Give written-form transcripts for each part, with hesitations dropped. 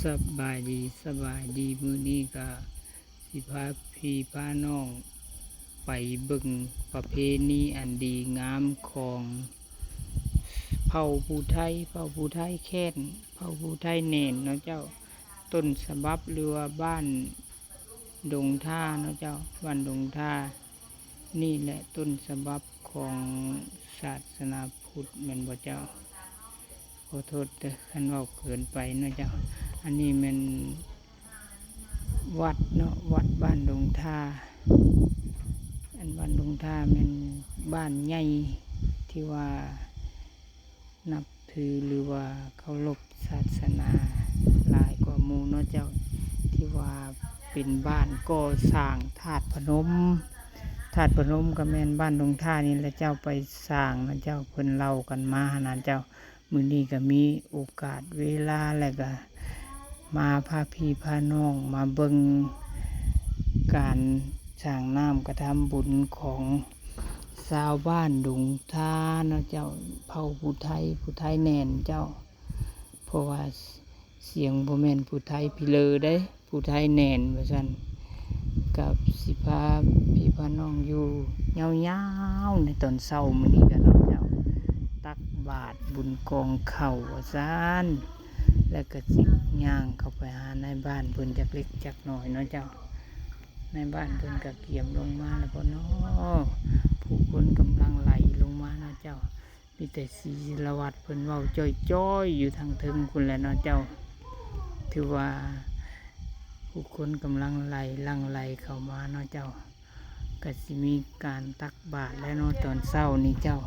สบายดีมื้อนี้ก็สิพาพี่พาน้องไปเบิ่งประเพณีอันดีงามของเผ่าผู้ไทยแค้นเผ่าผู้ไทยแหน่นเนาะเจ้าต้นฉบับหรือว่าบ้านดงท่าเนาะเจ้าบ้านดงท่านี่แหละต้นฉบับของศาสนาพุทธแม่นบ่เจ้าขอโทษเด้อคันเว้าเกินไปเนาะเจ้าอันนี้แม่นวัดเนาะวัดบ้านดงท่าอันบ้านดงท่าแม่นบ้านใหญ่ที่ว่านับถือหรือว่าเคารพศาสนาหลายกว่าหมู่เนาะเจ้าที่ว่าเป็นบ้านก่อสร้างธาตุพนมก็แม่นบ้านดงท่านี่แหละเจ้าไปสร้างนะเจ้าเพิ่นเล่ากันมานะเจ้ามื้อนี้ก็มีโอกาสเวลาแล้วก็มาพาพี่พาน้องมาเบิ่งการสร้างน้ำกระทำบุญของชาวบ้านดงท่าเนาะเจ้าเผ่าผู้ไทยแหน่นเจ้าเพราะว่าเสียงบ่แม่นผู้ไทยพิเลอได้ผู้ไทยแหน่นว่าซั่นกับสิพาพี่พาน้องอยู่ยาวๆในตอนเช้ามื้อนี้กันเนาะเจ้าตักบาตรบุญกองข้าวว่าซั่นแล้วก็สิย่างเข้าไปหาในบ้านเพิ่นจักเล็กจักน้อยเนาะเจ้าในบ้านเพิ่นก็เกี่ยมลงมาแล้วพ่อเนาะผู้คนกำลังไหลลงมาเนาะเจ้ามีแต่ศิลวัตรเพิ่นเว้าจ้อยๆอยู่ทางถึงคุณแหละเนาะเจ้าถือว่าผู้คนกำลังไหลหลั่งไหลเข้ามาเนาะเจ้าก็สิมีการตักบาตรแล้วเนาะตอนเช้านี่เจ้า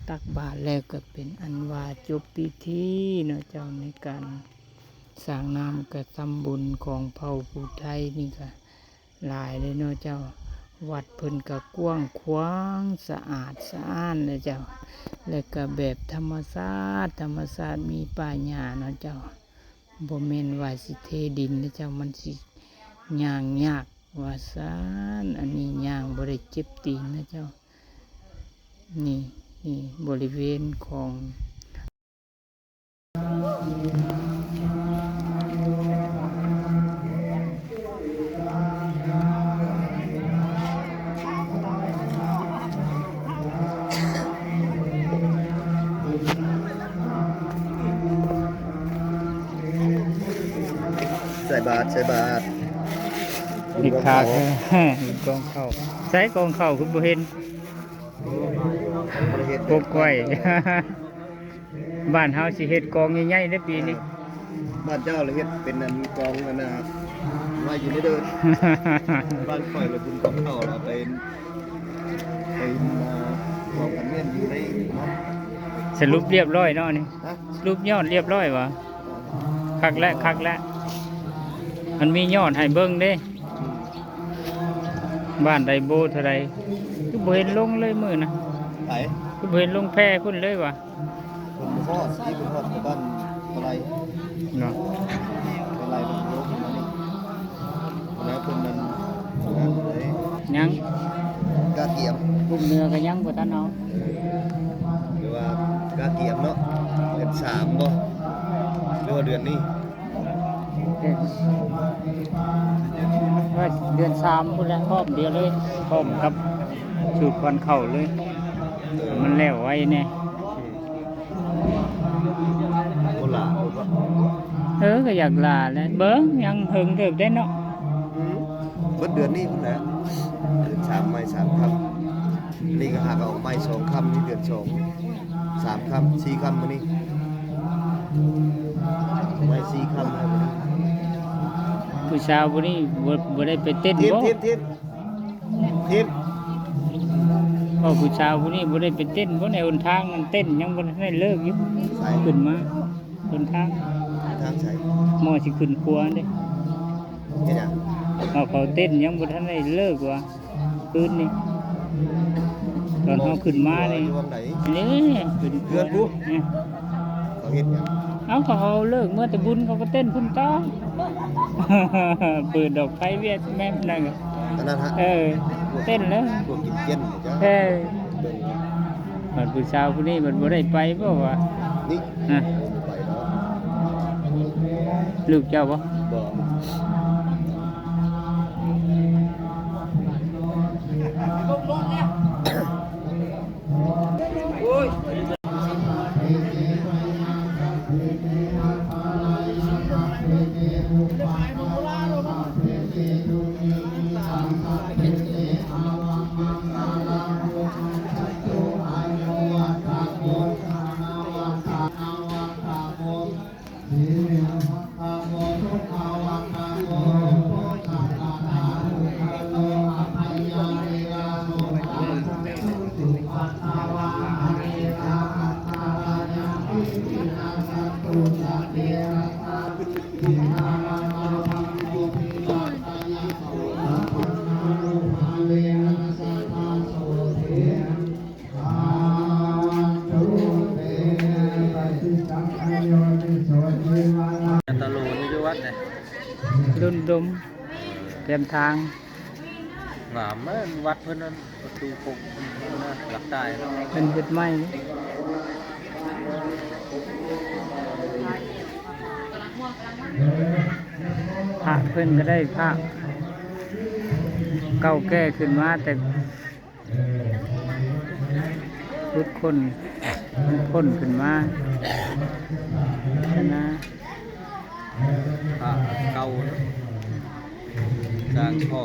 ตักบาตรแล้วก็เป็นอันว่าจบพิธีเนาะเจ้าในการสร้างน้ำกระทำบุญของเผ่าผู้ไทยนี่ก็หลายเลยเนาะเจ้าวัดเพิ่นก็กว้างขวางสะอาดสะอ้านเลยเจ้าแล้วก็แบบธรรมชาติมีป่าหญ้าเนาะเจ้าบ่แม่นว่าสิเทดินนะเจ้ามันสิย่างยากว่าซ่านอันนี้ย่างบ่ได้เจ็บตีนนะเจ้านี่บริเวณของใส่บาตรดิคาคือกองเข้าใช้กองเข้าคือบ่เห็นปกไว้ บ้านเฮาสิเฮ็ดกองใหญ่ๆในปีนี้บ้านเจ้าเลยเฮ็ดเป็นอันกองนั่นนะไว้อยู่ในเดิน บ้านข่อยเลยบุญกองเข้าแล้วเป็นกองกันเมียนอยู่ในสรุปเรียบร้อยเนาะนี่สรุปยอดเรียบร้อยวะคักแล้วมันมียอดให้เบิ่งเด้บ้านใดโบเท่าใดคือบ่เห็นลงเลยมื้อนะไหนคือบ่เห็นลงแพร่พุ่นเลยวะคนพ่อสีคนพ่อบ้านอะไรเนาะอะไรลงมานี่แล้วคนนั้นเลยยังกาเกียมกลุ่มเนื้อก็ยังบ่ทันเอาหรือว่ากาเกียมเนาะเดือน3บ่หรือว่าเดือนนี้ว่าเดือน3พุ่นแหละพร้อมเดียวเลยพร้อมกับสูตรควันเข้าเลยมันแล้วไว้แน่คนละก็อยากลาแล้วเบิ่งยังหึงเถิกได้เนาะเบิดเดือนนี้พุ่นแหละเดือน3ไม่3ค่ำนี่ก็หากออกไม่2ค่ำนี่เดือน2 3ค่ำ4ค่ำมื้อนี้ไม่4ค่ำแล้วมื้อนี้ผู้สาวผู้นี้บ่ได้ไปเต้นบ่ทีมผู้สาวผู้นี้บ่ได้ไปเต้นบ่ในหนทางมันเต้นยังบ่ได้เลิกอยู่ขึ้นมาหนทางใส่หม้อสิขึ้นครัวเด้เฮ็ดหยังเขาเต้นยังบ่ทันได้เลิกว่าคืนนี้ตอนเฮาขึ้นมานี่ขึ้นเดือนปุ๊เขาเฮ็ดหยังเขาเลิกเมื่อแต่บุญเขาก็เต้นพุ่นต้อเปิดดอกไฟเวียดแม่นั่นก็อันนั้นฮะเต้นแล้วพวกกินเย็นจ้ะมันผู้สาวผู้นี้มันบ่ได้ไปบ่วะนี่ไปแล้ว ลูกเจ้าบ่ บ่ ตะโลนี่อยู่วัดเลย รุ่นดมเตรียมทาง งามมากวัดเพื่อนนั้นประตูปกนะหลักใต้เนาะ เป็นเฮ็ดไม้นี่พระเพิ่นก็ได้พระเก่าแก่ขึ้นมาแต่พุทธคนมันพ้นขึ้นมาชนะ พระเก่าเนาะสร้างพ่อ